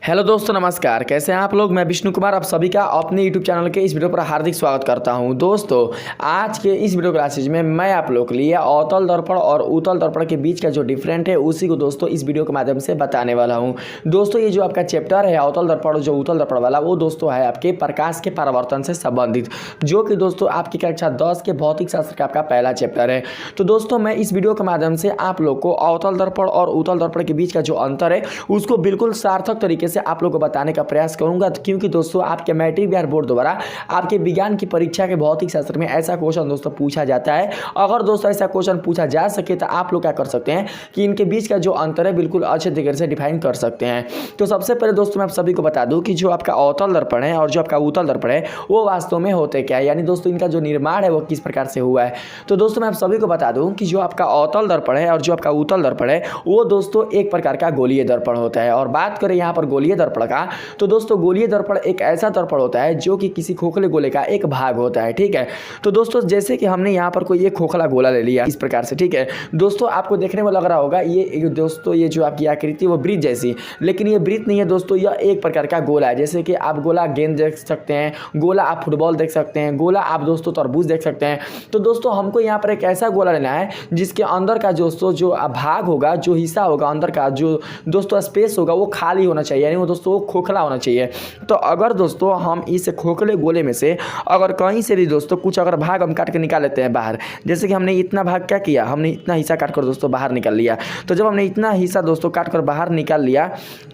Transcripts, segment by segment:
Hello दोस्तों, नमस्कार। कैसे हैं आप लोग। मैं विष्णु कुमार आप सभी का अपने यूट्यूब चैनल के इस वीडियो पर हार्दिक स्वागत करता हूं। दोस्तों, आज के इस वीडियो क्लासेज में मैं आप लोग के लिए अवतल दर्पण और उत्तल दर्पण के बीच का जो डिफरेंट है उसी को दोस्तों इस वीडियो के माध्यम से बताने वाला हूं। दोस्तों, ये जो आपका चैप्टर है अवतल दर्पण जो उत्तल दर्पण वाला, वो दोस्तों है आपके प्रकाश के परावर्तन से संबंधित, जो कि दोस्तों आपकी कक्षा 10 के भौतिक शास्त्र का आपका पहला चैप्टर है। तो दोस्तों, मैं इस वीडियो के माध्यम से आप लोग को अवतल दर्पण और उत्तल दर्पण के बीच का जो अंतर है उसको बिल्कुल सार्थक तरीके से आप लोग को बताने का प्रयास करूंगा, क्योंकि दोस्तों आपके मैट्रिक बिहार बोर्ड द्वारा आपके विज्ञान की परीक्षा के भौतिक शास्त्र में ऐसा क्वेश्चन दोस्तों पूछा जाता है। अगर दोस्तों ऐसा क्वेश्चन पूछा जा सके तो आप लोग क्या कर सकते हैं कि इनके बीच का जो अंतर है बिल्कुल अच्छे तरीके से डिफाइन कर सकते हैं। तो सबसे पहले दोस्तों मैं आप सभी को बता दूं कि जो आपका अवतल दर्पण है और जो आपका उत्तल दर्पण है वो वास्तव में होते क्या है, यानी दोस्तों इनका जो निर्माण है वो किस प्रकार से हुआ है। तो दोस्तों मैं आप सभी को बता दूं कि जो आपका अवतल दर्पण है और जो आपका उत्तल दर्पण है वो दोस्तों एक प्रकार का गोलीय दर्पण होता है। और बात करें यहाँ पर गोलीय दर्पण का, तो दोस्तों गोलीय दर्पण एक ऐसा दर्पण होता है जो कि किसी खोखले गोले का एक भाग होता है। ठीक है, तो दोस्तों जैसे कि हमने यहाँ पर कोई एक खोखला गोला ले लिया इस प्रकार से। ठीक है दोस्तों, आपको देखने में लग रहा होगा ये दोस्तों ये जो आपकी आकृति वो वृत्त जैसी, लेकिन ये वृत्त नहीं है दोस्तों, यह एक प्रकार का गोला है। जैसे कि आप गोला गेंद देख सकते हैं, गोला आप फुटबॉल देख सकते हैं, गोला आप दोस्तों तरबूज देख सकते हैं। तो दोस्तों हमको यहाँ पर एक ऐसा गोला लेना है जिसके अंदर का दोस्तों जो भाग होगा, जो हिस्सा होगा अंदर का, जो दोस्तों स्पेस होगा वो खाली होना चाहिए, यानी वो दोस्तों खोखला होना चाहिए। तो अगर दोस्तों हम इस खोखले गोले में से अगर कहीं से भी दोस्तों कुछ अगर भाग हम काट के निकाल लेते हैं बाहर, जैसे कि हमने इतना भाग क्या किया, हमने इतना हिस्सा काट कर दोस्तों बाहर निकाल लिया। तो जब हमने इतना हिस्सा दोस्तों काट कर बाहर निकाल लिया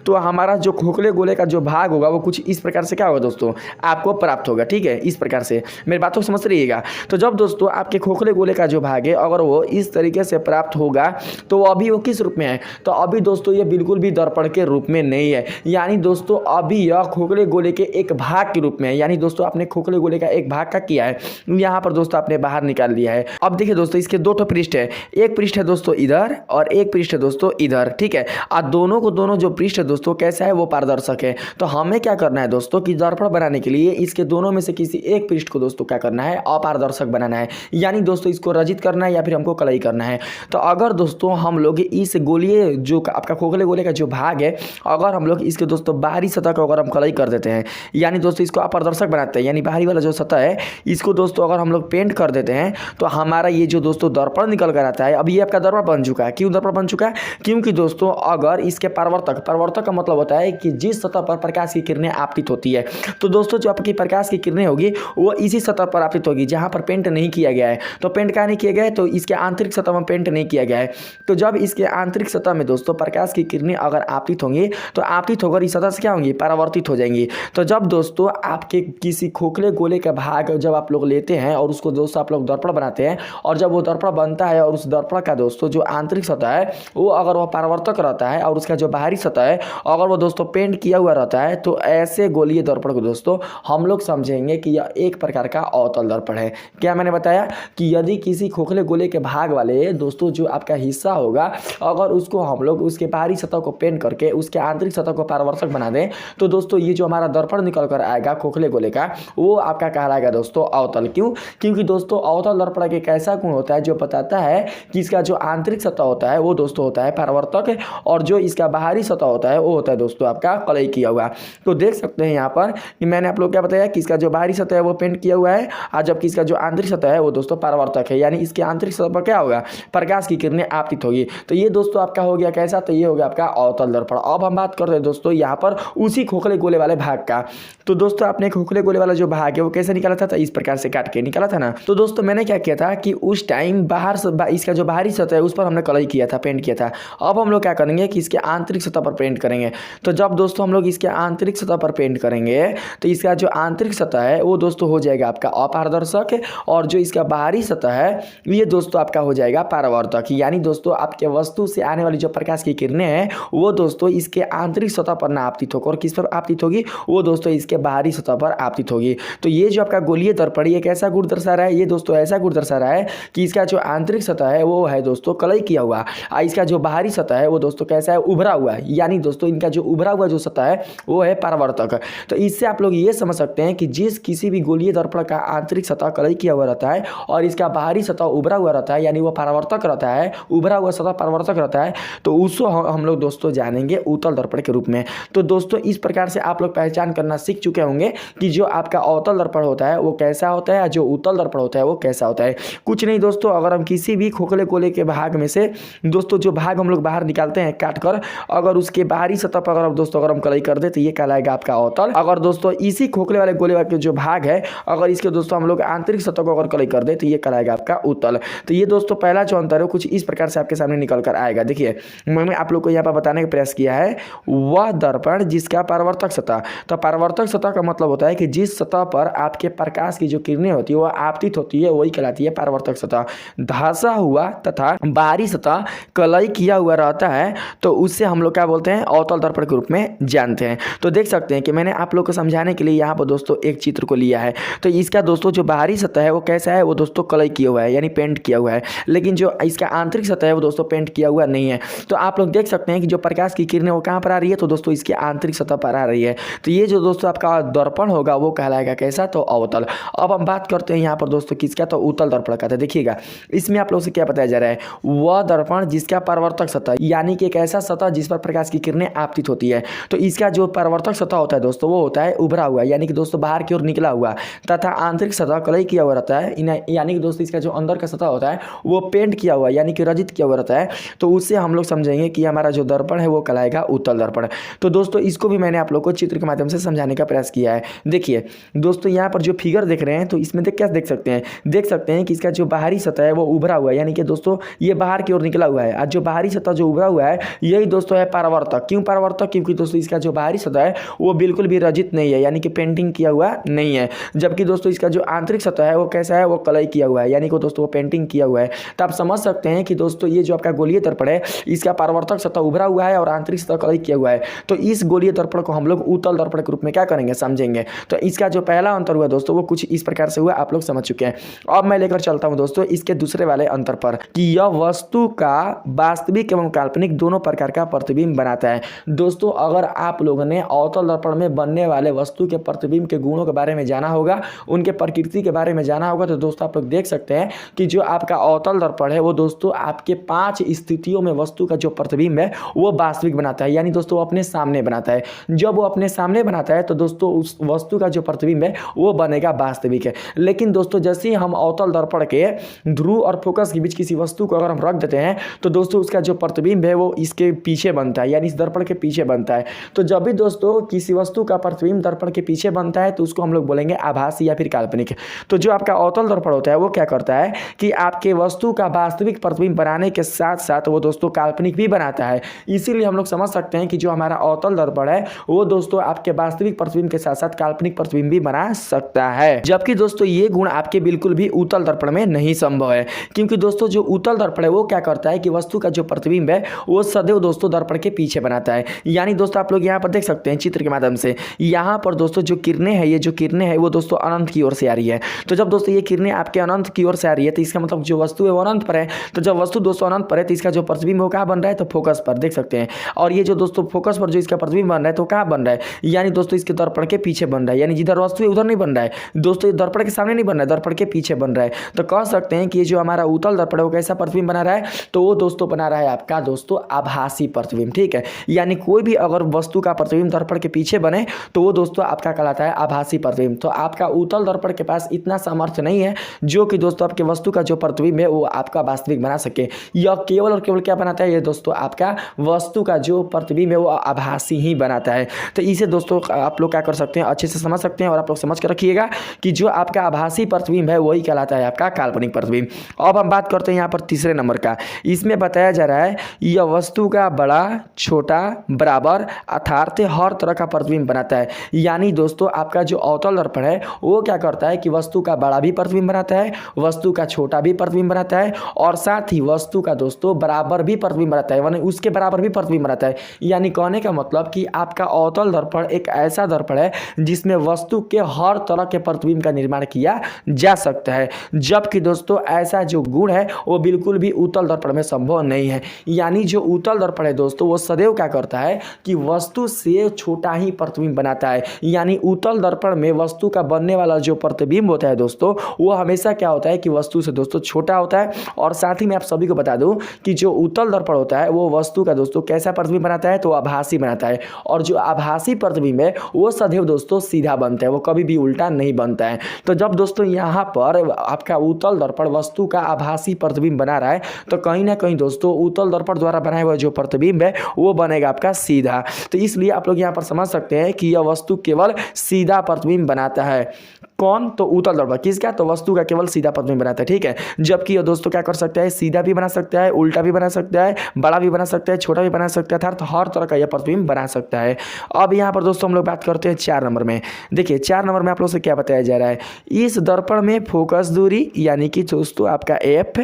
तो हमारा जो खोखले गोले का जो भाग होगा वो कुछ इस प्रकार से क्या होगा दोस्तों आपको प्राप्त होगा। ठीक है, इस प्रकार से मेरी बात को समझ रहिएगा। तो जब दोस्तों आपके खोखले गोले का जो भाग है अगर वो इस तरीके से प्राप्त होगा तो अभी वो किस रूप में है, तो अभी दोस्तों ये बिल्कुल भी दर्पण के रूप में नहीं है, यानी दोस्तों अभी यह खोखले गोले के एक भाग के रूप में है। यानी दोस्तों आपने खोखले गोले का एक भाग का किया है, यहाँ पर दोस्तों आपने बाहर निकाल दिया है। अब देखिए दोस्तों इसके दो पृष्ठ है, एक पृष्ठ है दोस्तों इधर और एक पृष्ठ है दोस्तों इधर। ठीक है, और दोनों जो पृष्ठ है दोस्तों कैसा है वो पारदर्शक है। तो हमें क्या करना है दोस्तों कि दर्पण बनाने के लिए इसके दोनों में से किसी एक पृष्ठ को दोस्तों क्या करना है, अपारदर्शक बनाना है, यानी दोस्तों इसको रजित करना है या फिर हमको कलई करना है। तो अगर दोस्तों हम लोग इस गोलीय जो आपका खोखले गोले का जो भाग है अगर हम लोग इसके दोस्तों बाहरी सतह को अगर हम कलई कर देते हैं, यानी दोस्तों इसको अपारदर्शक बनाते हैं, यानी बाहरी वाला जो सतह है इसको दोस्तों अगर हम लोग पेंट कर देते हैं तो हमारा ये जो दोस्तों दर्पण निकल कर आता है। अब ये आपका दर्पण बन चुका है। क्यों दर्पण बन चुका है? क्योंकि दोस्तों अगर इसके परावर्तक का मतलब होता है कि जिस सतह पर प्रकाश की किरणें आपतित होती है, तो दोस्तों जो आपकी प्रकाश की किरणें होगी वो इसी सतह पर आपतित होगी जहां पर पेंट नहीं किया गया है। तो पेंट कहाँ नहीं किया गया है, तो इसके आंतरिक सतह में पेंट नहीं किया गया है। तो जब इसके आंतरिक सतह में दोस्तों प्रकाश की किरणें अगर आपतित होंगी तो आपतित होकर इस सतह से क्या होंगी, परावर्तित हो जाएंगी। तो जब दोस्तों आपके किसी खोखले गोले का भाग जब आप लोग लेते हैं और उसको दोस्तों आप लोग दर्पण बनाते हैं, और जब वो दर्पण बनता है और उस दर्पण का दोस्तों जो आंतरिक सतह है वो अगर वह परावर्तक रहता है और उसका जो बाहरी सतह है अगर वो दोस्तों पेंट किया हुआ रहता है, तो ऐसे गोलीय दर्पण को दोस्तों हम लोग समझेंगे कि यह एक प्रकार का अवतल दर्पण है। क्या मैंने बताया कि यदि किसी खोखले गोले के भाग वाले दोस्तों जो आपका हिस्सा होगा अगर उसको हम लोग उसके बाहरी सतह को पेंट करके उसके आंतरिक सतह को परावर्तक बना दें तो दोस्तों ये जो हमारा दर्पण निकल कर आएगा खोखले गोले का वो आपका कहलाएगा दोस्तों अवतल। क्यों? क्योंकि दोस्तों अवतल दर्पण का एक ऐसा गुण होता है जो बताता है कि इसका जो आंतरिक सतह होता है वो दोस्तों होता है परावर्तक और जो इसका बाहरी सतह होता है वो होता है दोस्तों आपका कलई किया हुआ। तो देख सकते हैं यहाँ पर कि मैंने आप लोग क्या बताया कि इसका जो बाहरी सतह है वो पेंट किया हुआ है और जबकि इसका जो आंतरिक सतह है वो दोस्तों परावर्तक है, यानी इसके आंतरिक सतह पर क्या होगा, प्रकाश की किरणें आपतित होगी। तो ये दोस्तों आपका हो गया कैसा, तो ये हो गया आपका अवतल दर्पण। अब हम बात करते हैं दोस्तों यहाँ पर उसी खोखले गोले वाले भाग का। तो दोस्तों आपने खोखले गोले वाला जो भाग है वो कैसे निकाला था, तो इस प्रकार से काट के निकाला था ना। तो दोस्तों मैंने क्या किया था कि उस टाइम बाहर से इसका जो बाहरी सतह है उस पर हमने कलई किया था, पेंट किया था। अब हम लोग क्या करेंगे कि इसके आंतरिक सतह पर पेंट करेंगे। तो जब दोस्तों हम लोग इसके आंतरिक सतह पर पेंट करेंगे तो इसका जो आंतरिक सतह है वो दोस्तों हो जाएगा आपका अपारदर्शक और जो इसका बाहरी सतह है ये दोस्तों आपका हो जाएगा परावर्तक, यानी दोस्तों आपके वस्तु से आने वाली जो प्रकाश की किरणें हैं वो दोस्तों इसके आंतरिक सतह पर ना आपतित होकर किस पर आपतित होगी, वो दोस्तों इसके बाहरी सतह पर आपतित होगी। तो ये जो आपका गोलीय दर्पण ये कैसा गुण दर्शा रहा है, ये दोस्तों ऐसा गुण दर्शा रहा है कि इसका जो आंतरिक सतह है वो है दोस्तों कलई किया हुआ और इसका जो बाहरी सतह है वो दोस्तों कैसा है, उभरा हुआ है, यानी दोस्तों इनका जो उभरा हुआ जो सतह है वो है परावर्तक। तो इससे आप लोग ये समझ सकते हैं कि जिस किसी भी गोलीय दर्पण का आंतरिक सतह कलई किया हुआ रहता है और इसका बाहरी सतह उभरा हुआ रहता है, यानी वो परावर्तक रहता है, उभरा हुआ सतह परावर्तक रहता है, तो उसको हम लोग दोस्तों जानेंगे उत्तल दर्पण के रूप में। हैं। तो दोस्तों इस प्रकार से आप लोग पहचान करना सीख चुके होंगे कि जो आपका अवतल दर्पण होता है वो कैसा होता है, जो उत्तल दर्पण होता है वो कैसा होता है। कुछ नहीं दोस्तों, अगर हम किसी भी खोखले गोले के भाग में से दोस्तों जो भाग हम लोग बाहर निकालते हैं काट कर, अगर उसके बाहरी सतह पर अगर हम कलई कर दे तो ये कहलाएगा आपका अवतल। अगर दोस्तों इसी खोखले वाले गोले के जो भाग है अगर इसके दोस्तों हम लोग आंतरिक सतह को अगर कलई कर दे तो ये कहलाएगा आपका उत्तल। तो ये दोस्तों पहला जो अंतर है कुछ इस प्रकार से आपके सामने निकल कर आएगा। देखिए मैंने आप लोग को यहाँ पर बताने का प्रयास किया है, वह दर्पण जिसका परावर्तक सतह, तो परावर्तक सतह का मतलब होता है कि जिस सतह पर आपके प्रकाश की जो किरणें होती है वह आपतित होती है वही कहलाती है परावर्तक सतह। धंसा हुआ तथा बाहरी सतह कलई किया हुआ रहता है तो उससे हम लोग क्या बोलते हैं, अवतल दर्पण के रूप में जानते हैं। तो देख सकते हैं कि मैंने आप लोग को समझाने के लिए यहाँ पर दोस्तों एक चित्र को लिया है। तो इसका दोस्तों जो बाहरी सतह है वो कैसा है, वो दोस्तों कलई किया हुआ है यानी पेंट किया हुआ है, लेकिन जो इसका आंतरिक सतह है वो दोस्तों पेंट किया हुआ नहीं है। तो आप लोग देख सकते हैं कि जो प्रकाश की किरणें वो कहाँ पर आ रही है, तो दोस्तों इसके आंतरिक सतह पर आ रही है। तो ये जो दोस्तों आपका दर्पण होगा वो कहलाएगा कैसा, तो अवतल। अब हम बात करते हैं यहाँ पर दोस्तों किसका, तो उत्तल दर्पण का। तो देखिएगा इसमें आप लोग से क्या बताया जा रहा है, वह दर्पण जिसका परावर्तक सतह यानी कि एक ऐसा सतह जिस पर प्रकाश की किरणें आपतित होती है। तो इसका जो परावर्तक सतह होता है दोस्तों वो होता है उभरा हुआ यानी कि दोस्तों बाहर की ओर निकला हुआ, तथा आंतरिक सतह कलई किया हुआ रहता है यानी कि दोस्तों इसका जो अंदर का सतह होता है वो पेंट किया हुआ यानी कि रजित किया हुआ रहता है। तो उससे हम लोग समझेंगे कि हमारा जो दर्पण है वो कहलाएगा उत्तल दर्पण। तो दोस्तों इसको भी मैंने आप लोग को चित्र के माध्यम से समझाने का प्रयास किया है। देखिए दोस्तों यहाँ पर जो फिगर देख रहे हैं तो इसमें क्या देख सकते हैं कि इसका जो बाहरी सतह है वो उभरा हुआ है यानी कि दोस्तों ये बाहर की ओर निकला हुआ है, और जो बाहरी सतह जो उभरा हुआ है यही दोस्तों है परावर्तक। क्यों परावर्तक, क्योंकि दोस्तों इसका जो बाहरी सतह है वो बिल्कुल भी रजित नहीं है यानी कि पेंटिंग किया हुआ नहीं है, जबकि दोस्तों इसका जो आंतरिक सतह है वो कैसा है, वो कलई किया हुआ है यानी कि दोस्तों वो पेंटिंग किया हुआ है। तो आप समझ सकते हैं कि दोस्तों ये जो आपका गोलीय दर्पण है इसका परावर्तक सतह उभरा हुआ है और आंतरिक सतह कलई किया हुआ है। तो इस गोलीय दर्पण को हम लोग उत्तल दर्पण के रूप में क्या करेंगे, समझेंगे। तो इसका जो पहला अंतर हुआ दोस्तों वो कुछ इस प्रकार से हुआ, आप लोग समझ चुके हैं। अब मैं लेकर चलता हूं दोस्तों इसके दूसरे वाले अंतर पर कि यह वस्तु का वास्तविक एवं काल्पनिक दोनों प्रकार का प्रतिबिंब बनाता है। दोस्तों अगर आप लोगों ने अवतल दर्पण में बनने वाले वस्तु के प्रतिबिंब के गुणों के बारे में जाना होगा, उनके प्रकृति के बारे में जाना होगा, तो दोस्तों आप लोग देख सकते हैं कि जो आपका अवतल दर्पण है वो दोस्तों आपके 5 स्थितियों में वस्तु का जो प्रतिबिंब है वो वास्तविक बनाता है यानी दोस्तों वो अपने सामने बनाता है। जब वो अपने सामने बनाता है तो दोस्तों उस वस्तु का जो प्रतिबिंब है वो बनेगा वास्तविक है। लेकिन दोस्तों जैसे ही हम अवतल दर्पण के ध्रुव और फोकस के बीच किसी वस्तु को अगर हम रख देते हैं तो दोस्तों उसका जो प्रतिबिंब है वो इसके पीछे बनता है यानी इस दर्पण के पीछे बनता है। तो जब भी दोस्तों किसी वस्तु का प्रतिबिंब दर्पण के पीछे बनता है तो उसको हम लोग बोलेंगे आभासी या फिर काल्पनिक। तो जो आपका अवतल दर्पण होता है वो क्या करता है कि आपके वस्तु का वास्तविक प्रतिबिंब बनाने के साथ साथ वो दोस्तों काल्पनिक भी बनाता है। इसीलिए हम लोग समझ सकते हैं कि जो हमारा अवतल दर्पण है वो दोस्तों आपके वास्तविक प्रतिबिंब के साथ साथ काल्पनिक प्रतिबिंब भी बना सकता है, जबकि दोस्तों ये गुण आपके बिल्कुल भी उत्तल दर्पण में नहीं संभव है। क्योंकि दोस्तों जो उत्तल दर्पण है वो क्या करता है कि वस्तु का जो प्रतिबिंब है वो सदैव दोस्तों दर्पण के पीछे बनाता है। यानी दोस्तों आप लोग यहाँ पर देख सकते हैं चित्र के माध्यम से, यहाँ पर दोस्तों जो किरणें हैं, ये जो किरणें हैं वो दोस्तों अनंत की ओर से आ रही है। तो जब दोस्तों ये किरणें आपके अनंत की ओर से आ रही है तो इसका मतलब जो वस्तु है वो अनंत पर है। तो जब वस्तु दोस्तों अनंत पर है तो इसका जो प्रतिबिंब वो कहाँ बन रहा है, तो फोकस पर, देख सकते हैं। और ये जो दोस्तों फोकस पर जो इसका प्रतिबिंब बन रहा है तो कहाँ बन रहा है, यानी दोस्तों इसके दर्पण के पीछे बन रहा है। यानी जिधर वस्तु है उधर नहीं बन रहा है दोस्तों, ये दर्पण के सामने नहीं बन रहा है, दर्पण के पीछे बन रहा है। तो कह सकते हैं कि ये जो हमारा उत्तल दर्पण है वो कैसा प्रतिबिंब बना रहा है, तो वो दोस्तों बना रहा है आपका दोस्तों आभासी प्रतिबिंब। ठीक है, यानी कोई भी अगर वस्तु का प्रतिबिंब दर्पण के पीछे बने तो वो दोस्तों आपका कहलाता है आभासी प्रतिबिंब। तो आपका उत्तल दर्पण के पास इतना सामर्थ्य नहीं है जो कि दोस्तों आपके वस्तु का जो प्रतिबिंब है वो आपका वास्तविक बना सके। यह केवल और केवल क्या बनाता है, ये दोस्तों आपका वस्तु का जो प्रतिबिंब है वो आभासी ही बनाता है। तो इसे दोस्तों आप लोग क्या कर सकते हैं, अच्छे से समझ सकते हैं और आप लोग समझ कर रखिएगा कि जो आपका आभासी प्रतिबिंब है वही कहलाता है आपका काल्पनिक प्रतिबिंब। अब हम बात करते हैं यहाँ पर तीसरे नंबर का। इसमें बताया जा रहा है यह वस्तु का बड़ा, छोटा, बराबर अर्थात हर तरह का प्रतिबिंब बनाता है। यानी दोस्तों आपका जो अवतल दर्पण है वो क्या करता है कि वस्तु का बड़ा भी प्रतिबिंब बनाता है, वस्तु का छोटा भी प्रतिबिंब बनाता है और साथ ही वस्तु का दोस्तों बराबर भी प्रतिबिंब बनाता है, यानी उसके बराबर भी प्रतिबिंब बनाता है। यानी कहने का मतलब कि आपका अवतल दर्पण एक ऐसा दर्पण है जिसमें वस्तु के हर तरह के प्रतिबिंब का निर्माण किया जा सकता है, जबकि दोस्तों ऐसा जो गुण है वो बिल्कुल भी उत्तल दर्पण में संभव नहीं है। यानी जो उत्तल दर्पण है दोस्तों वो सदैव क्या करता है कि वस्तु से छोटा ही प्रतिबिंब बनाता है। यानी उत्तल दर्पण में वस्तु का बनने वाला जो प्रतिबिंब होता है दोस्तों वो हमेशा क्या होता है कि वस्तु से दोस्तों छोटा होता है। और साथ ही मैं आप सभी को बता दूं कि जो उत्तल दर्पण होता है वो वस्तु का दोस्तों कैसा प्रतिबिंब बनाता है, तो आभासी आभासी बनाता है। और जो आभासी प्रतिबिंब है वो सदैव दोस्तों सीधा बनता है, वो कभी भी उल्टा नहीं बनता है। तो जब दोस्तों यहाँ पर आपका उत्तल दर्पण वस्तु का आभासी प्रतिबिंब बना रहा है तो कहीं ना कहीं दोस्तों उत्तल दर्पण द्वारा बनाया हुआ जो प्रतिबिंब है वो बनेगा आपका सीधा। तो इसलिए आप लोग यहाँ पर समझ सकते हैं कि यह वस्तु केवल सीधा प्रतिबिंब बनाता है। कौन? तो उत्तल दर्पण। किसका? तो वस्तु का केवल सीधा प्रतिबिंब बनाता है, ठीक है। जबकि यह दोस्तों क्या कर सकता है, सीधा भी बना सकता है, उल्टा भी बना सकता है, बड़ा भी बना सकता है, छोटा भी बना सकता है, अर्थात हर तरह का यह प्रतिबिंब बना सकता है। अब यहाँ पर दोस्तों हम लोग बात करते हैं 4 नंबर में। देखिए 4 नंबर में आप लोग से क्या बताया जा रहा है, इस दर्पण में फोकस दूरी यानी कि दोस्तों आपका F,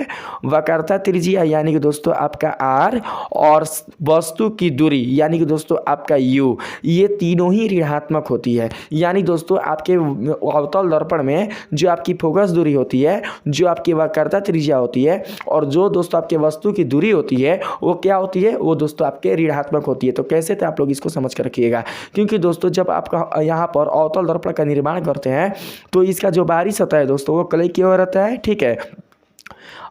वक्रता त्रिज्या यानी कि दोस्तों आपका R और वस्तु की दूरी यानी कि दोस्तों आपका U, ये तीनों ही ऋणात्मक होती है। यानी दोस्तों आपके अवतल दर्पण में जो आपकी फोकस दूरी होती है, जो आपकी वक्रता त्रिज्या होती है और जो दोस्तों आपके वस्तु की दूरी होती है वो क्या होती है, वो दोस्तों आपके ऋणात्मक होती है। तो कैसे थे आप लोग इसको समझ कर रखिएगा, क्योंकि दोस्तों जब आपका यहाँ पर अवतल दर्पण का निर्माण करते हैं तो इसका जो बाहरी सतह है दोस्तों वो क्ले की ओर रहता है, ठीक है।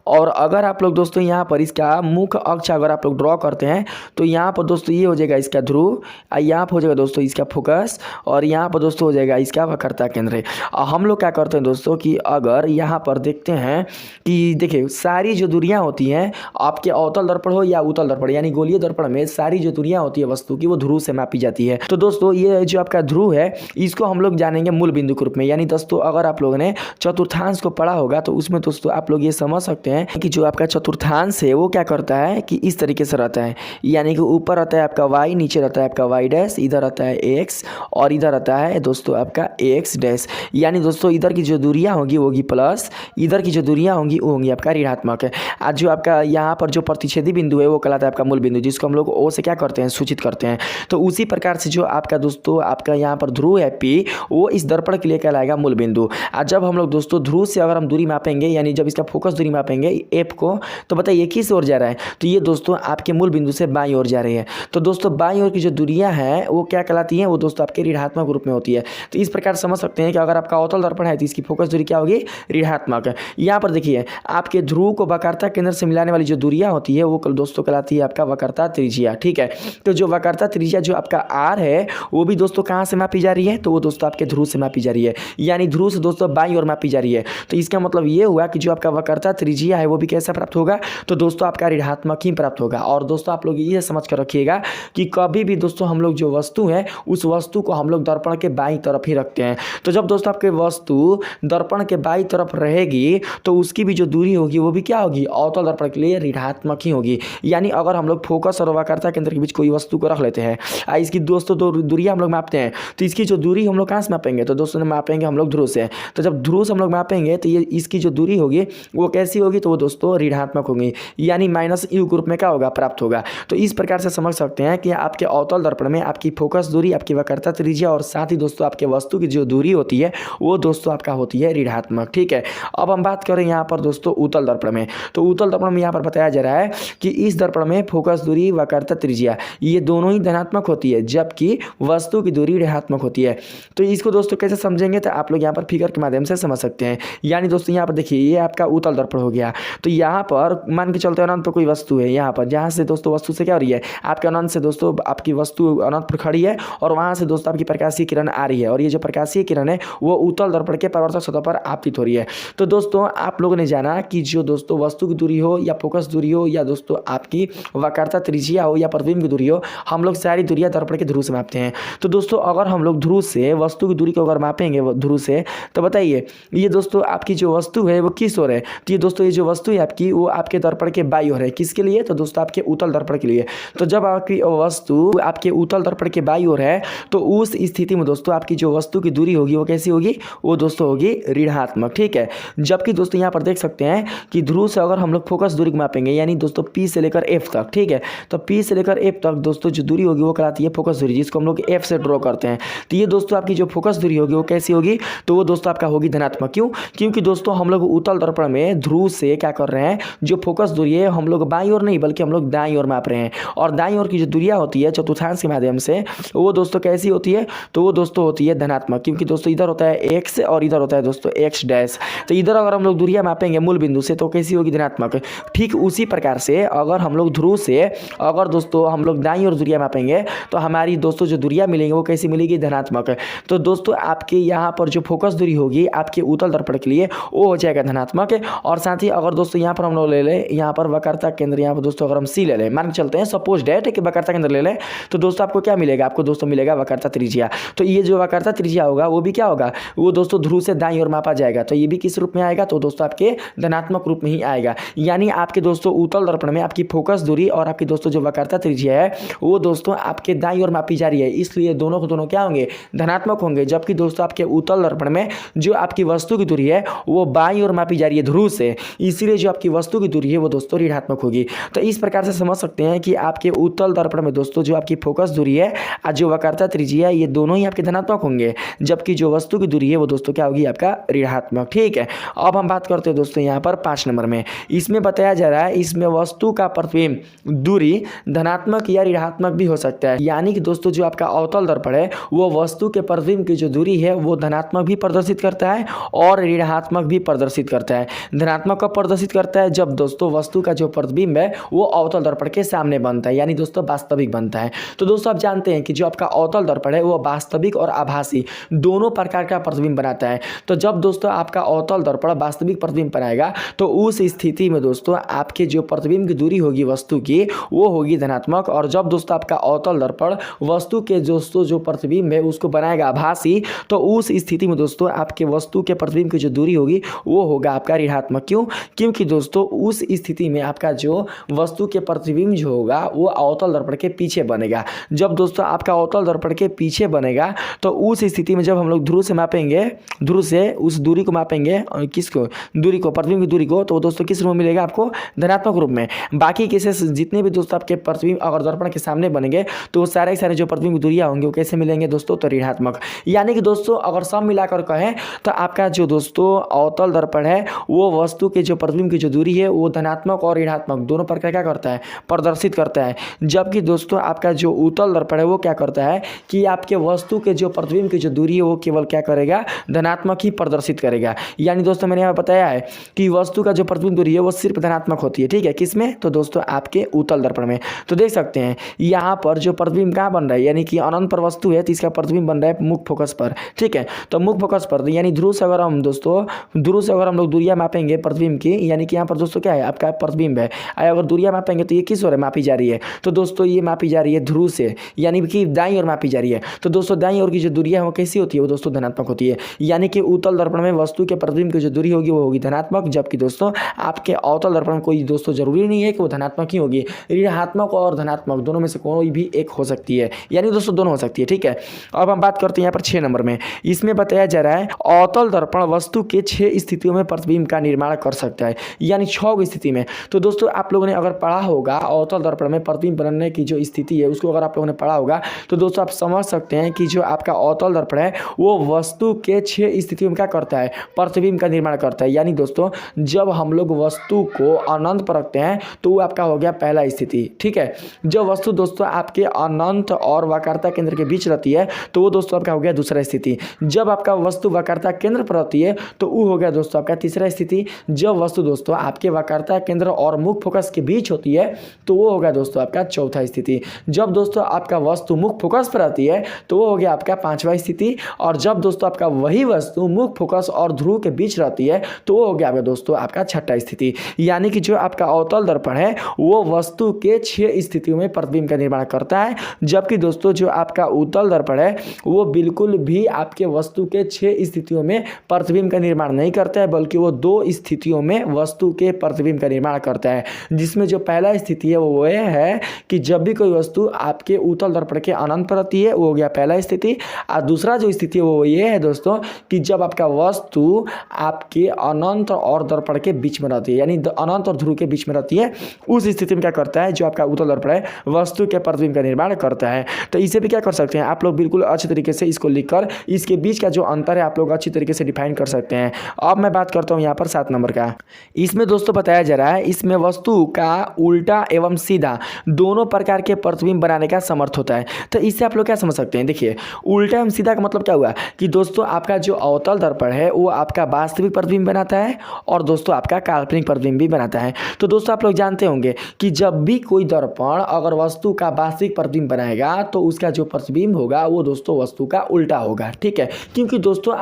और अगर आप लोग दोस्तों यहाँ पर इसका मुख्य अक्ष अगर आप लोग ड्रॉ करते हैं तो यहाँ पर दोस्तों ये हो जाएगा इसका ध्रुव, यहाँ पर हो जाएगा दोस्तों इसका फोकस और यहाँ पर दोस्तों हो जाएगा इसका वक्रता केंद्र। हम लोग क्या करते हैं दोस्तों कि अगर यहाँ पर देखते हैं कि देखिए सारी जो दूरियाँ होती हैं आपके अवतल दर्पण हो या उत्तल दर्पण यानी गोलीय दर्पण में सारी जो दूरियाँ होती है वस्तु की वो ध्रुव से मापी जाती है। तो दोस्तों ये जो आपका ध्रुव है इसको हम लोग जानेंगे मूल बिंदु के रूप में। यानी दोस्तों अगर आप लोगों ने चतुर्थांश को पढ़ा होगा तो उसमें दोस्तों आप लोग ये समझ सकते हैं कि जो आपका चतुर्थांश है वो क्या करता है कि इस तरीके से रहता है, यानी कि ऊपर रहता है आपका y, नीचे रहता है आपका y डैश, इधर रहता है x और इधर रहता है दोस्तों आपका x डैश। यानी दोस्तों इधर की जो दूरियां होगी वो होगी प्लस, इधर की जो दूरियां होंगी वो होंगी आपका ऋणात्मक है। आज जो आपका यहाँ पर जो प्रतिच्छेदी बिंदु है वो कहलाता है आपका मूल बिंदु, जिसको हम लोग O से क्या करते हैं, सूचित करते हैं। तो उसी प्रकार से जो आपका दोस्तों आपका यहाँ पर ध्रुव है P, वो इस दर्पण के लिए कहलाएगा मूल बिंदु। आज जब हम लोग दोस्तों ध्रुव से अगर हम दूरी मापेंगे यानी जब इसका फोकस दूरी मापेंगे F को, तो बताइए किस ओर जा रहा है, तो ये दोस्तों आपके मूल बिंदु से बाईं ओर जा रही है। तो दोस्तों बाईं ओर की जो दूरियां हैं वो क्या कहलाती हैं, वो दोस्तों आपके ऋणात्मक रूप में होती है। तो इस प्रकार समझ सकते हैं कि अगर आपका अवतल दर्पण है तो इसकी फोकस दूरी क्या होगी, ऋणात्मक। यहाँ पर देखिए आपके ध्रुव को वक्रता केंद्र से मिलाने वाली जो दूरियां होती है वो दोस्तों कहलाती है आपका वक्रता त्रिज्या, ठीक है। तो जो वक्रता त्रिज्या जो आपका R है वो भी दोस्तों कहाँ से मापी जा रही है, तो वो दोस्तों आपके ध्रुव से मापी जा रही है, यानी ध्रुव से दोस्तों बाईं ओर मापी जा रही है। तो इसका मतलब ये हुआ कि जो आपका वक्रता त्रिज्या है वो भी कैसा प्राप्त होगा, तो दोस्तों आपका ऋणात्मक ही प्राप्त होगा। और दोस्तों आप लोग ये समझ कर रखिएगा कि कभी भी दोस्तों हम लोग जो वस्तु है उस वस्तु को हम लोग दर्पण के बाईं तरफ ही रखते हैं। तो जब दोस्तों आपके वस्तु दर्पण के बाईं तरफ रहेगी तो उसकी भी जो दूरी होगी वो भी क्या होगी, अवतल दर्पण के लिए ऋणात्मक ही होगी। यानी अगर हम लोग फोकस और वक्रता केंद्र के बीच कोई वस्तु को रख लेते हैं, इसकी दोस्तों दो दूरियां हम लोग मापते हैं, तो इसकी जो दूरी हम लोग कहाँ से मापेंगे, तो दोस्तों मापेंगे हम लोग ध्रुव से। तो जब ध्रुव से हम लोग मापेंगे तो ये इसकी जो दूरी होगी वो कैसी होगी, तो वो दोस्तों ऋणात्मक होगी, यानी माइनस यू ग्रुप में क्या होगा, प्राप्त होगा। तो इस प्रकार से समझ सकते हैं कि आपके अवतल दर्पण में आपकी फोकस दूरी, आपकी वक्रता त्रिज्या और साथ ही दोस्तों आपके वस्तु की जो दूरी होती है वो दोस्तों आपका होती है ऋणात्मक, ठीक है। अब हम बात करें यहाँ पर दोस्तों उत्तल दर्पण में। तो उत्तल दर्पण में यहाँ पर बताया जा रहा है कि इस दर्पण में फोकस दूरी, वक्रता त्रिज्या ये दोनों ही धनात्मक होती है जबकि वस्तु की दूरी ऋणात्मक होती है। तो इसको दोस्तों कैसे समझेंगे, तो आप लोग यहाँ पर फिगर के माध्यम से समझ सकते हैं। यानी दोस्तों यहाँ पर देखिए ये आपका उत्तल दर्पण हो गया, तो यहाँ पर मान के चलते अनंत पर कोई वस्तु है, यहाँ पर जहाँ से दोस्तों वस्तु से क्या हो रही है, आपके अनंत से दोस्तों आपकी वस्तु अनंत पर खड़ी है और वहाँ से दोस्तों आपकी प्रकाशीय किरण आ रही है और ये जो प्रकाशीय किरण है वो उत्तल दर्पण के परावर्तक सतह पर आपतित हो रही है। तो दोस्तों आप लोगों ने जाना कि जो दोस्तों वस्तु की दूरी हो या फोकस दूरी हो या दोस्तों आपकी वक्रता त्रिज्या हो या प्रतिबिंब की दूरी हो, हम लोग सारी दूरियां दर्पण के ध्रुव से मापते हैं। तो दोस्तों अगर हम लोग ध्रुव से वस्तु की दूरी को अगर मापेंगे ध्रुव से, तो बताइए ये दोस्तों आपकी जो वस्तु है वो किस ओर है, तो ये दोस्तों ये जो वस्तु है आपकी वो आपके दर्पण के बाईं ओर है। किसके लिए, तो दोस्तों आपके उत्तल दर्पण के लिए। तो जब आपकी वस्तु आपके उत्तल दर्पण के बाईं ओर है तो उस स्थिति में दोस्तों आपकी जो वस्तु की दूरी होगी वो कैसी होगी, वो दोस्तों होगी ऋणात्मक, ठीक है। जबकि दोस्तों यहाँ पर देख सकते हैं कि ध्रुव से अगर हम लोग फोकस दूरी को मापेंगे यानी दोस्तों P से लेकर F तक, ठीक है, तो P से लेकर F तक दोस्तों जो दूरी होगी वो कहलाती है फोकस दूरी, जिसको हम लोग F से ड्रॉ करते हैं। तो ये दोस्तों आपकी जो फोकस दूरी होगी वो कैसी होगी, तो वो दोस्तों आपका होगी धनात्मक। क्यों, क्योंकि दोस्तों हम लोग उत्तल दर्पण में ध्रुव से क्या कर रहे हैं, जो फोकस दूरी है हम लोग बाईं ओर नहीं बल्कि हम लोग दाईं ओर माप रहे हैं। और दाईं ओर की जो दूरियां होती है चतुर्थांश के माध्यम से, वो दोस्तों कैसी होती है, तो वो दोस्तों होती है धनात्मक, क्योंकि दोस्तों इधर होता है एक्स और इधर होता है दोस्तों एक्स डैश। तो इधर अगर हम लोग दूरियां मापेंगे मूल बिंदु से तो कैसी होगी, धनात्मक। ठीक उसी प्रकार से अगर हम लोग ध्रुव से अगर दोस्तों हम लोग दाईं ओर दूरियां मापेंगे तो हमारी दोस्तों जो दूरियां मिलेंगी वो कैसी मिलेगी, धनात्मक। तो दोस्तों आपके यहाँ पर जो फोकस दूरी होगी आपके उत्तल दर्पण के लिए वो हो जाएगा धनात्मक। और साथ ही अगर दोस्तों यहाँ पर हम लोग ले लें, यहाँ पर वक्रता केंद्र, यहाँ पर दोस्तों अगर हम सी ले लें, मान के चलते हैं सपोज डेट कि वक्रता केंद्र ले लें, तो दोस्तों आपको क्या मिलेगा, आपको दोस्तों मिलेगा वक्रता त्रिज्या। तो ये जो वक्रता त्रिज्या होगा वो भी क्या होगा, वो दोस्तों ध्रुव से दाईं ओर मापा जाएगा। तो ये भी किस रूप में आएगा, तो दोस्तों आपके धनात्मक रूप में ही आएगा। यानी आपके दोस्तों उत्तल दर्पण में आपकी फोकस दूरी और आपकी दोस्तों जो वक्रता त्रिज्या है वो दोस्तों आपके दाईं ओर मापी जा रही है, इसलिए दोनों को दोनों क्या होंगे, धनात्मक होंगे। जबकि दोस्तों आपके उत्तल दर्पण में जो आपकी वस्तु की दूरी है वो बाईं ओर मापी जा रही है ध्रुव से, इसीलिए जो आपकी वस्तु की दूरी है वो दोस्तों ऋणात्मक होगी। तो इस प्रकार से समझ सकते हैं कि आपके उत्तल दर्पण में दोस्तों जो आपकी फोकस दूरी है और जो वक्रता त्रिज्या है ये दोनों ही आपके धनात्मक होंगे, जबकि जो वस्तु की दूरी है वो दोस्तों क्या होगी, आपका ऋणात्मक। ठीक है, अब हम बात करते हैं दोस्तों यहाँ पर 5 नंबर में। इसमें बताया जा रहा है इसमें वस्तु का प्रतिबिंब दूरी धनात्मक या ऋणात्मक भी हो सकता है। यानी कि दोस्तों जो आपका अवतल दर्पण है वो वस्तु के प्रतिबिंब की जो दूरी है वो धनात्मक भी प्रदर्शित करता है और ऋणात्मक भी प्रदर्शित करता है। धनात्मक कब प्रदर्शित करता है, जब दोस्तों वस्तु का जो प्रतिबिंब है वो अवतल दर्पण के सामने बनता है, यानी दोस्तों वास्तविक बनता है। तो दोस्तों आप जानते हैं कि जो आपका अवतल दर्पण है वो वास्तविक और आभासी दोनों प्रकार का प्रतिबिंब बनाता है। तो जब दोस्तों आपका अवतल दर्पण वास्तविक प्रतिबिंब बनाएगा तो उस स्थिति में दोस्तों आपके जो प्रतिबिंब की दूरी होगी वस्तु की वो होगी धनात्मक। और जब दोस्तों आपका अवतल दर्पण वस्तु के दोस्तों जो प्रतिबिंब है उसको बनाएगा आभासी, तो उस स्थिति में दोस्तों आपके वस्तु के प्रतिबिंब की जो दूरी होगी वो होगा आपका ऋणात्मक। क्यों, क्योंकि दोस्तों उस स्थिति में आपका जो वस्तु के प्रतिबिंब जो होगा वो अवतल दर्पण के पीछे बनेगा। जब दोस्तों आपका अवतल दर्पण के पीछे बनेगा तो उस स्थिति में जब हम लोग ध्रुव से मापेंगे, ध्रुव से उस दूरी को मापेंगे, किसको, दूरी को, प्रतिबिंब की दूरी को, तो दोस्तों किस रूप में मिलेगा आपको, धनात्मक रूप में। बाकी केसेस जितने भी दोस्तों आपके प्रतिबिंब अगर दर्पण के सामने बनेंगे तो वो सारे जो प्रतिबिंब की दूरियां होंगी वो कैसे मिलेंगे दोस्तों, तो ऋणात्मक। यानी कि दोस्तों अगर सब मिलाकर कहें तो आपका जो दोस्तों अवतल दर्पण है वो वस्तु के जो प्रतिबिंब की जो दूरी है वो धनात्मक और ऋणात्मक दोनों प्रकार क्या करता है, प्रदर्शित करता है। जबकि दोस्तों आपका जो उत्तल दर्पण है वो क्या करता है कि आपके वस्तु के जो प्रतिबिंब की जो दूरी है वो केवल क्या करेगा, धनात्मक ही प्रदर्शित करेगा। यानी दोस्तों मैंने यहाँ बताया है कि वस्तु का जो प्रतिबिंब दूरी है वो सिर्फ धनात्मक होती है। ठीक है, किसमें, तो दोस्तों आपके उत्तल दर्पण में। तो देख सकते हैं यहाँ पर जो प्रतिबिंब कहाँ बन रहा है, यानी कि अनंत पर वस्तु है तो इसका प्रतिबिंब बन रहा है मुख्य फोकस पर। ठीक है, तो मुख्य फोकस पर यानी ध्रुव से अगर हम दोस्तों ध्रुव से अगर हम लोग दूरियां मापेंगे प्रतिबिंब की, यानी कि यहाँ पर दोस्तों क्या है, आपका प्रतिबिंब है, अगर दूरियां मापेंगे तो ये किस ओर मापी जा रही है, तो दोस्तों ये मापी जा रही है ध्रुव से, यानी कि दाईं ओर मापी जा रही है। तो दोस्तों दाईं ओर की जो दूरियां है वो कैसी होती है, वो दोस्तों धनात्मक होती है। यानी कि उत्तल दर्पण में वस्तु के प्रतिबिंब की जो दूरी होगी वो होगी धनात्मक, जबकि दोस्तों आपके अवतल दर्पण में कोई दोस्तों जरूरी नहीं है कि वो धनात्मक ही होगी, ऋणात्मक और धनात्मक दोनों में से कोई भी एक हो सकती है, यानी दोस्तों दोनों हो सकती है। ठीक है, अब हम बात करते हैं यहाँ पर 6 नंबर में। इसमें बताया जा रहा है अवतल दर्पण वस्तु के 6 स्थितियों में प्रतिबिंब का निर्माण कर सकता है, यानी 6 स्थिति में। तो दोस्तों आप लोगों ने अगर पढ़ा होगा अवतल दर्पण में प्रतिबिंब बनने की जो स्थिति है उसको अगर आप लोगों ने पढ़ा होगा तो दोस्तों आप समझ सकते हैं कि जो आपका अवतल दर्पण है वो वस्तु के 6 स्थितियों में क्या करता है, प्रतिबिंब का निर्माण करता है। यानी दोस्तों जब हम लोग वस्तु को अनंत पर रखते हैं तो वो आपका हो गया पहला स्थिति। ठीक है, जब वस्तु दोस्तों आपके अनंत और वक्रता केंद्र के बीच रहती है तो वो दोस्तों आपका हो गया दूसरा स्थिति। जब आपका वस्तु वक्रता केंद्र पर रहती है तो वो हो गया दोस्तों आपका तीसरा स्थिति। जब वस्तु दोस्तों आपके वक्रता केंद्र और मुख्य फोकस के बीच होती है तो वो हो गया दोस्तों आपका चौथा स्थिति। जब दोस्तों आपका वस्तु मुख्य फोकस पर रहती है तो वो हो गया आपका 5वां स्थिति। और जब दोस्तों आपका वही वस्तु मुख्य फोकस और ध्रुव के बीच रहती है तो वो हो गया आपका दोस्तों आपका 6ठा स्थिति। यानी कि जो आपका अवतल दर्पण है वो वस्तु के 6 स्थितियों में प्रतिबिंब का निर्माण करता है, जबकि दोस्तों जो आपका उत्तल दर्पण है वो बिल्कुल भी आपके वस्तु के 6 स्थितियों में प्रतिबिंब का निर्माण नहीं करता है, बल्कि वो 2 स्थितियों में वस्तु के प्रतिबिंब का निर्माण करता है। जिसमें जो पहला स्थिति है वो यह है कि जब भी कोई वस्तु आपके उत्तल दर्पण के अनंत पर रहती है वो हो गया पहला स्थिति। और दूसरा जो स्थिति है वो ये है दोस्तों कि जब आपका वस्तु आपके अनंत और दर्पण के बीच में रहती है, यानी अनंत और ध्रुव के बीच में रहती है, उस स्थिति में क्या करता है, जो आपका उत्तल दर्पण है वस्तु के प्रतिबिंब का निर्माण करता है। तो इसे भी क्या कर सकते हैं आप लोग, बिल्कुल अच्छे तरीके से इसको लिखकर इसके बीच का जो अंतर है आप लोग अच्छी तरीके से डिफाइन कर सकते हैं। अब मैं बात करता हूँ यहाँ पर 7 7 नंबर का। इसमें दोस्तों बताया जा रहा है इसमें वस्तु का उल्टा एवं सीधा दोनों प्रकार के प्रतिबिंब बनाने का समर्थ होता है। तो इससे आप लोग क्या समझ सकते हैं, देखिए उल्टा एवं सीधा का मतलब क्या हुआ कि दोस्तों आपका जो अवतल दर्पण है वो आपका वास्तविक प्रतिबिंब बनाता है और दोस्तों आपका काल्पनिक प्रतिबिंब भी बनाता है। तो दोस्तों आप लोग जानते होंगे कि जब भी कोई दर्पण अगर वस्तु का वास्तविक प्रतिबिंब बनाएगा तो उसका जो प्रतिबिंब होगा वो दोस्तों वस्तु का उल्टा होगा, ठीक है। क्योंकि दोस्तों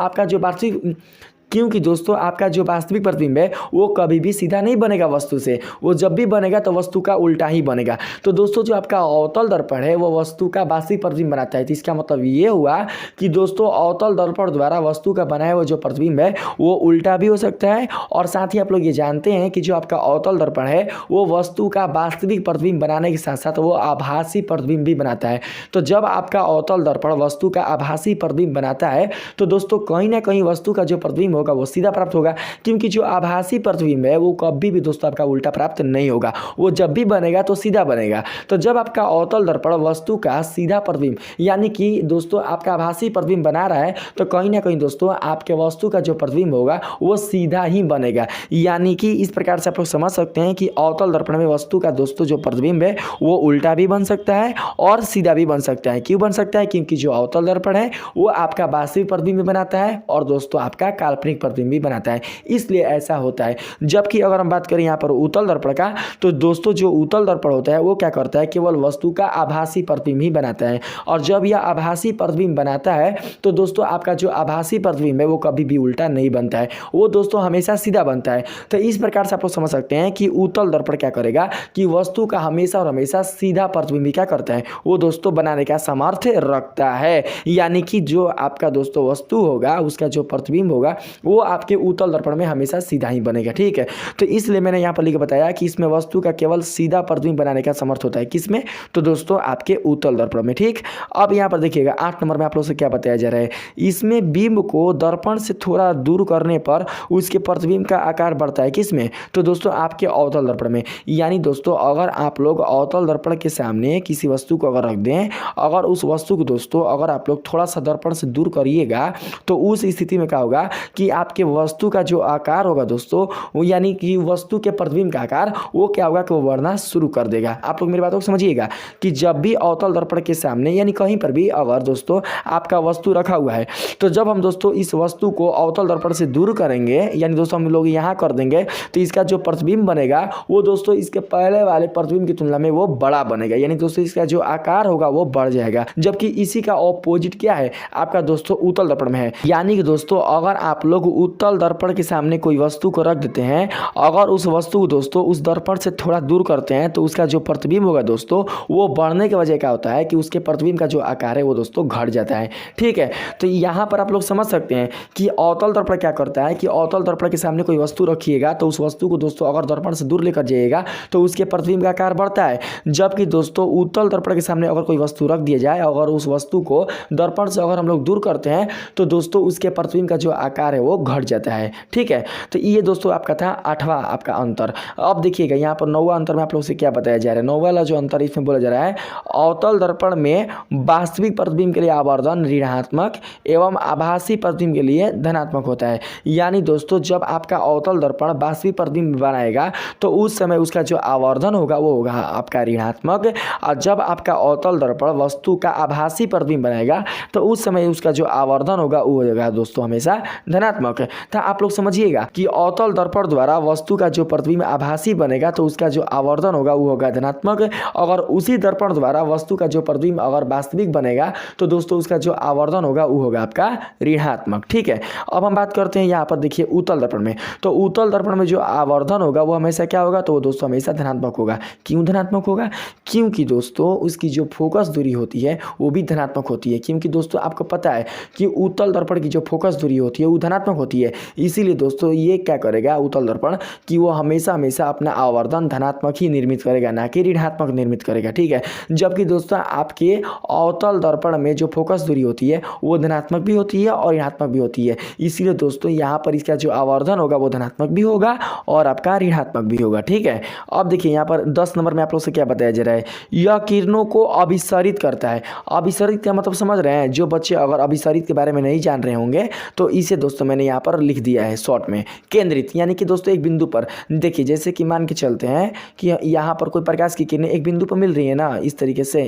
आपका जो वास्तविक प्रतिबिंब है वो कभी भी सीधा नहीं बनेगा वस्तु से, वो जब भी बनेगा तो वस्तु का उल्टा ही बनेगा। तो दोस्तों जो आपका अवतल दर्पण है वो वस्तु का वास्तविक प्रतिबिंब बनाता है। तो इसका मतलब ये हुआ कि दोस्तों अवतल दर्पण द्वारा वस्तु का बनाया हुआ जो प्रतिबिंब है वो उल्टा भी हो सकता है, और साथ ही आप लोग ये जानते हैं कि जो आपका अवतल दर्पण है वो वस्तु का वास्तविक प्रतिबिंब बनाने के साथ साथ वो आभासी प्रतिबिंब भी बनाता है। तो जब आपका अवतल दर्पण वस्तु का आभासी प्रतिबिंब बनाता है तो दोस्तों कहीं ना कहीं वस्तु का जो प्रतिबिंब होगा वो सीधा प्राप्त होगा, क्योंकि जो आभासी प्रतिबिंब है वो कभी भी दोस्तों आपका उल्टा प्राप्त नहीं होगा, वो जब भी बनेगा तो सीधा बनेगा। तो जब आपका अवतल दर्पण वस्तु का सीधा प्रतिबिंब यानी कि दोस्तों आपका आभासी प्रतिबिंब बना रहा है तो कहीं ना कहीं दोस्तों आपके वस्तु का जो प्रतिबिंब होगा वो सीधा ही बनेगा। यानी कि इस प्रकार से आप लोग समझ सकते हैं कि अवतल दर्पण में वस्तु का दोस्तों जो प्रतिबिंब है वो उल्टा भी बन सकता है और सीधा भी बन सकता है। क्यों बन सकता है? क्योंकि जो अवतल दर्पण है वो आपका वास्तविक प्रतिबिंब बनाता है और दोस्तों आपका काल्पनिक प्रतिबिंब भी बनाता है, इसलिए ऐसा होता है। जबकि अगर हम बात करें यहाँ पर उत्तल दर्पण का तो दोस्तों जो उत्तल दर्पण होता है वो क्या करता है, केवल वस्तु का आभासी प्रतिबिंब ही बनाता है। और जब यह आभासी प्रतिबिंब बनाता है तो दोस्तों आपका जो आभासी प्रतिबिंब है वो कभी भी उल्टा नहीं बनता है, वो दोस्तों हमेशा सीधा बनता है। तो इस प्रकार से आप लोग समझ सकते हैं कि उत्तल दर्पण क्या करेगा कि वस्तु का हमेशा और हमेशा सीधा प्रतिबिंब क्या करता है, वो दोस्तों बनाने का सामर्थ्य रखता है। यानी कि जो आपका दोस्तों वस्तु होगा उसका जो प्रतिबिंब होगा वो आपके उत्तल दर्पण में हमेशा सीधा ही बनेगा, ठीक है। तो इसलिए मैंने यहाँ पर लिख बताया कि इसमें वस्तु का केवल सीधा प्रतिबिंब बनाने का समर्थ होता है, किसमें? तो दोस्तों आपके उत्तल दर्पण में, ठीक। अब यहाँ पर देखिएगा 8 नंबर में आप लोग से क्या बताया जा रहा है, इसमें बिंब को दर्पण से थोड़ा दूर करने पर उसके प्रतिबिंब का आकार बढ़ता है, किसमें? तो दोस्तों आपके अवतल दर्पण में। यानी दोस्तों अगर आप लोग अवतल दर्पण के सामने किसी वस्तु को अगर रख दें, अगर उस वस्तु को दोस्तों अगर आप लोग थोड़ा सा दर्पण से दूर करिएगा तो उस स्थिति में क्या होगा कि आपके वस्तु का जो आकार होगा दोस्तों वो यानी कि वस्तु के प्रतिबिंब का आकार वो क्या होगा कि वो बढ़ना शुरू कर देगा। आप लोग मेरी बातों को समझिएगा कि जब भी अवतल दर्पण के सामने यानी कहीं पर भी अगर दोस्तों आपका वस्तु रखा हुआ है तो जब हम दोस्तों इस वस्तु को अवतल दर्पण से दूर करेंगे यानी दोस्तों हम लोग यहाँ कर देंगे तो इसका जो प्रतिबिंब बनेगा वो दोस्तों इसके पहले वाले प्रतिबिंब की तुलना में वो बड़ा बनेगा, यानी दोस्तों इसका जो आकार होगा वो बढ़ जाएगा। जबकि इसी का ऑपोजिट क्या है आपका दोस्तों उत्तल दर्पण में है। यानी कि दोस्तों अगर आप लोग उत्तल दर्पण के सामने कोई वस्तु को रख देते हैं, अगर उस वस्तु को दोस्तों उस दर्पण से थोड़ा दूर करते हैं तो उसका जो प्रतिबिंब होगा दोस्तों वो बढ़ने की वजह क्या होता है कि उसके प्रतिबिंब का जो आकार है वो दोस्तों घट जाता है, ठीक है। तो यहाँ पर आप लोग समझ सकते हैं कि अवतल दर्पण क्या करता है कि अवतल दर्पण के सामने कोई वस्तु रखिएगा तो उस वस्तु को दोस्तों अगर दर्पण से दूर लेकर जाइएगा तो उसके प्रतिबिंब का आकार बढ़ता है। जबकि दोस्तों उत्तल दर्पण के सामने अगर कोई वस्तु रख दिया जाए, अगर उस वस्तु को दर्पण से अगर हम लोग दूर करते हैं तो दोस्तों उसके प्रतिबिंब का जो आकार है वो घट जाता है, ठीक है। तो ये दोस्तों आपका था 8वां आपका अंतर। अब देखिएगा यहाँ पर 9वां अंतर में आप लोग से क्या बताया जा रहा है। 9वां वाला जो अंतर इसमें बोला जा रहा है अवतल दर्पण में वास्तविक प्रतिबिंब के लिए आवर्धन ऋणात्मक एवं आभासी प्रतिबिंब के लिए धनात्मक होता है। यानी दोस्तों जब आपका अवतल दर्पण वास्तविक प्रतिबिंब बनाएगा तो उस समय उसका जो आवर्धन होगा वो होगा आपका ऋणात्मक, और जब आपका अवतल दर्पण वस्तु का आभासी प्रतिबिंब बनाएगा तो उस समय उसका जो आवर्धन होगा वो होगा दोस्तों हमेशा धनात्मक। तो आप लोग समझिएगा कि अवतल दर्पण द्वारा वस्तु का जो प्रतिबिंब आभासी बनेगा तो उसका जो आवर्धन होगा वो होगा धनात्मक, अगर उसी दर्पण द्वारा वस्तु का जो प्रतिबिंब अगर वास्तविक बनेगा तो दोस्तों उसका जो आवर्धन होगा वो होगा आपका ऋणात्मक, ठीक है। अब हम बात करते हैं यहाँ पर देखिए उत्तल दर्पण में। तो उत्तल दर्पण में जो आवर्धन होगा वो हमेशा क्या होगा तो वो दोस्तों हमेशा धनात्मक होगा। क्यों धनात्मक होगा? क्योंकि दोस्तों उसकी जो फोकस दूरी होती है वो भी धनात्मक होती है। क्योंकि दोस्तों आपको पता है कि उत्तल दर्पण की जो फोकस दूरी होती है वो धनात्मक होती है, इसीलिए दोस्तों ये क्या करेगा उत्तल दर्पण कि वो हमेशा हमेशा अपना आवर्धन धनात्मक ही निर्मित करेगा, ना कि ऋणात्मक निर्मित करेगा, ठीक है। जबकि दोस्तों आपके अवतल दर्पण में जो फोकस दूरी होती है वो धनात्मक भी होती है और ऋणात्मक भी होती है, इसीलिए दोस्तों यहाँ पर इसका जो आवर्धन होगा वो धनात्मक भी होगा और आपका ऋणात्मक भी होगा, ठीक है। अब देखिए यहाँ पर 10 नंबर में आप लोग से क्या बताया जा रहा है, यह किरणों को अभिसरित करता है। अभिसरित का मतलब समझ रहे हैं? जो बच्चे अगर अभिसरित के बारे में नहीं जान रहे होंगे तो इसे दोस्तों मैंने यहाँ पर लिख दिया है शॉर्ट में, केंद्रित यानी कि दोस्तों एक बिंदु पर। देखिए जैसे कि मान के चलते हैं कि यहाँ पर कोई प्रकाश की किरणें एक बिंदु पर मिल रही है ना, इस तरीके से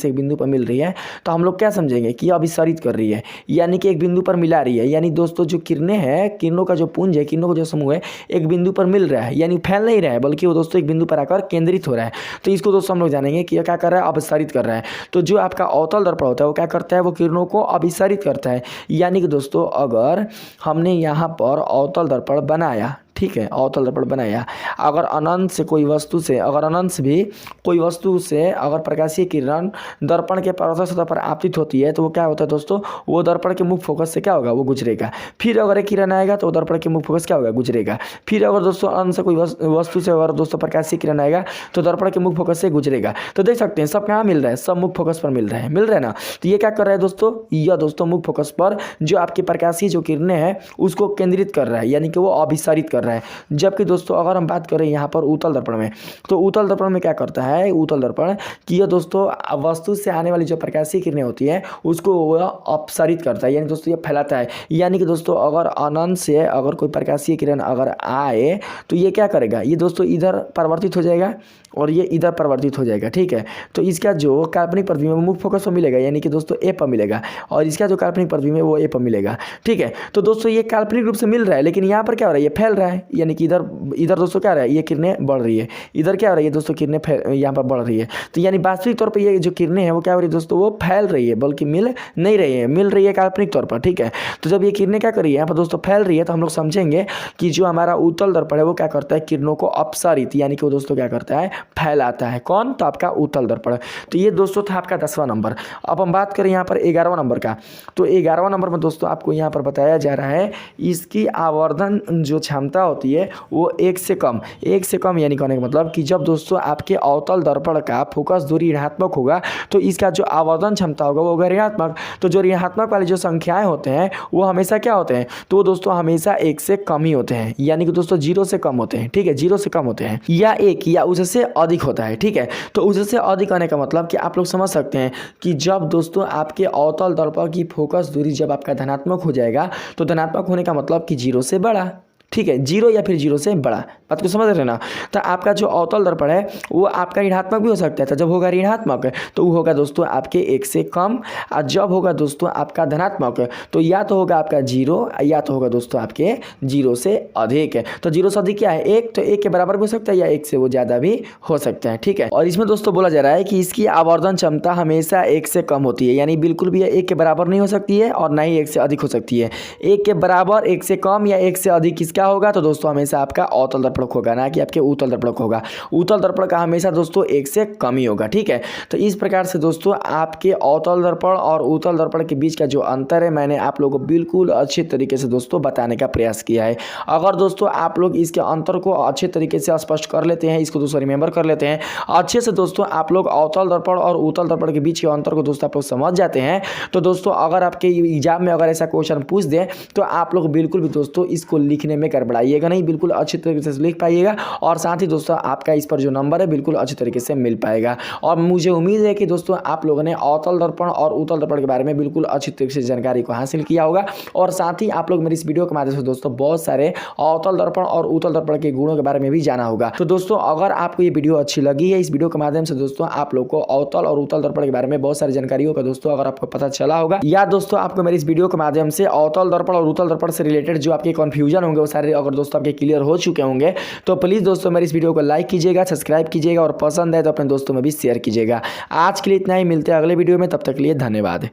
एक बिंदु पर मिल रही है, तो हम लोग क्या समझेंगे कि अभिसरित कर रही है, यानी कि एक बिंदु पर मिला रही है। यानी दोस्तों जो किरणें हैं, किरणों का जो पुंज है, किरणों का जो समूह है, एक बिंदु पर मिल रहा है, यानी फैल नहीं रहा है, बल्कि वो दोस्तों एक बिंदु पर आकर केंद्रित हो रहा है। तो इसको दोस्तों हम लोग जानेंगे कि क्या कर रहा है, अभिसरित कर रहा है। तो जो आपका अवतल दर्पण होता है वो क्या करता है, वो किरणों को अभिसरित करता है। यानी कि दोस्तों अगर हमने यहाँ पर अवतल दर्पण बनाया, ठीक है, अवतल दर्पण बनाया, अगर अनंत से कोई वस्तु से, अगर अनंत से भी कोई वस्तु से अगर प्रकाशीय किरण दर्पण के परावर्तक सतह पर आपतित होती है तो वो क्या होता है दोस्तों, वो दर्पण के मुख्य फोकस से क्या होगा, वो गुजरेगा। फिर अगर एक किरण आएगा तो दर्पण के मुख्य फोकस क्या होगा, गुजरेगा। फिर अगर दोस्तों अनंत से कोई वस्तु से अगर दोस्तों प्रकाशीय किरण आएगा तो दर्पण के मुख्य फोकस से गुजरेगा। तो देख सकते हैं सब कहाँ मिल रहा है, सब मुख्य फोकस पर मिल रहा है ना। तो ये क्या कर रहा है दोस्तों, यह दोस्तों मुख्य फोकस पर जो आपकी प्रकाशीय जो किरणें हैं उसको केंद्रित कर रहा है, यानी कि वो अभिसारित कर रहा है। जबकि दोस्तों अगर हम बात करें यहाँ पर उत्तल दर्पण में, तो उत्तल दर्पण में क्या करता है उत्तल दर्पण कि यह दोस्तों वस्तु से आने वाली जो प्रकाशीय किरणें होती हैं उसको वह अपसारित करता है, यानी दोस्तों ये फैलाता है। यानी कि दोस्तों अगर अनंत से अगर कोई प्रकाशीय किरण अगर आए तो ये क्या करेगा, ये दोस्तों इधर परिवर्तित हो जाएगा और ये इधर परिवर्तित हो जाएगा, ठीक है। तो इसका जो काल्पनिक प्रतिबिंब मुख्य फोकस पर मिलेगा, यानी कि दोस्तों ए पर मिलेगा, और इसका जो काल्पनिक प्रतिबिंब है वो ए पर मिलेगा, ठीक है। तो दोस्तों ये काल्पनिक रूप से मिल रहा है, लेकिन यहाँ पर क्या हो रहा है, ये फैल रहा है। यानी कि इधर दोस्तों क्या हो रहा है, ये किरणें बढ़ रही है, इधर क्या हो रहा है, ये दोस्तों किरणें यहाँ पर बढ़ रही है। तो यानी वास्तविक तौर पर ये जो किरणें हैं वो क्या हो रही है दोस्तों, वो फैल रही है, बल्कि मिल नहीं रही है, मिल रही है काल्पनिक तौर पर, ठीक है। तो जब ये किरणें क्या कर रही है यहाँ पर दोस्तों फैल रही है, तो हम लोग समझेंगे कि जो हमारा उत्तल दर्पण है वो क्या करता है, किरणों को अपसारित, यानी कि वो दोस्तों क्या करता है, फैलाता है। कौन, तो आपका उत्तल दर्पण। तो ये दोस्तों था आपका 10वां नंबर। अब हम बात करें यहाँ पर 11वां नंबर का, तो 11वां नंबर में दोस्तों आपको यहाँ पर बताया जा रहा है इसकी आवर्धन जो क्षमता होती है वो 1 से कम, यानी कहने का मतलब कि जब दोस्तों आपके अवतल दर्पण का फोकस दूरी ऋणात्मक होगा तो इसका जो आवर्धन क्षमता होगा वो होगा ऋणात्मक। तो जो ऋणात्मक वाली जो संख्याएं होते हैं वो हमेशा क्या होते हैं, तो दोस्तों हमेशा 1 से कम ही होते हैं, यानी कि दोस्तों 0 से कम होते हैं, ठीक है, 0 से कम होते हैं, या 1 या उससे अधिक होता है, ठीक है। तो उससे अधिक आने का मतलब कि आप लोग समझ सकते हैं कि जब दोस्तों आपके अवतल दर्पण की फोकस दूरी जब आपका धनात्मक हो जाएगा तो धनात्मक होने का मतलब कि 0 से बड़ा, ठीक है, 0 या फिर 0 से बड़ा, बात को समझ रहे ना। तो आपका जो अवतल दर्पण है वो आपका ऋणात्मक भी हो सकता है, तो जब होगा ऋणात्मक तो वो होगा दोस्तों आपके 1 से कम, और जब होगा दोस्तों आपका धनात्मक तो या तो होगा आपका 0 या तो होगा दोस्तों आपके 0 से अधिक। तो 0 से अधिक क्या है, 1, तो 1 के बराबर भी हो सकता है या 1 से वो ज़्यादा भी हो सकता है, ठीक है। और इसमें दोस्तों बोला जा रहा है कि इसकी आवर्धन क्षमता हमेशा 1 से कम होती है, यानी बिल्कुल भी 1 के बराबर नहीं हो सकती है और ना ही 1 से अधिक हो सकती है। 1 के बराबर, 1 से कम या 1 से अधिक किसका होगा, तो दोस्तों हमेशा आपका अवतल दर्पण होगा, ना कि आपके उत्तल दर्पण होगा। उत्तल दर्पण का हमेशा दोस्तों 1 से कम ही होगा, ठीक है। तो इस प्रकार से दोस्तों आपके अवतल दर्पण और उत्तल दर्पण के बीच का जो अंतर है मैंने आप लोगों को बिल्कुल अच्छे तरीके से दोस्तों बताने का प्रयास किया है। अगर दोस्तों आप लोग इसके अंतर को अच्छे तरीके से स्पष्ट कर लेते हैं, इसको दोस्तों रिमेंबर कर लेते हैं अच्छे से दोस्तों, आप लोग अवतल दर्पण और उत्तल दर्पण के बीच के अंतर को दोस्तों आप लोग समझ जाते हैं, तो दोस्तों अगर आपके एग्जाम में अगर ऐसा क्वेश्चन पूछ दें तो आप लोग बिल्कुल भी दोस्तों इसको लिखने में गड़बड़ाइएगा नहीं, बिल्कुल अच्छे तरीके से लिख पाइएगा, और साथ ही दोस्तों आपका इस पर जो नंबर है बिल्कुल अच्छे तरीके से मिल पाएगा। और मुझे उम्मीद है कि दोस्तों आप लोगों ने अवतल दर्पण और उत्तल दर्पण के बारे में बिल्कुल अच्छी तरीके से जानकारी को हासिल किया होगा, और साथ ही आप लोग मेरी इस वीडियो के माध्यम से दोस्तों बहुत सारे अवतल दर्पण और उत्तल दर्पण के गुणों के बारे में भी जाना होगा। तो दोस्तों अगर आपको ये वीडियो अच्छी लगी है, इस वीडियो के माध्यम से दोस्तों आप लोग को अवतल और उत्तल दर्पण के बारे में बहुत सारी जानकारियों का दोस्तों अगर आपको पता चला होगा, या दोस्तों आपको मेरी इस वीडियो के माध्यम से अवतल दर्पण और उत्तल दर्पण से रिलेटेड जो आपके कंफ्यूजन होंगे वो सारे अगर दोस्तों आपके क्लियर हो चुके होंगे, तो प्लीज़ दोस्तों मेरी इस वीडियो को लाइक कीजिएगा, सब्सक्राइब कीजिएगा, और पसंद है तो अपने दोस्तों में भी शेयर कीजिएगा। आज के लिए इतना ही, मिलते हैं अगले वीडियो में, तब तक के लिए धन्यवाद।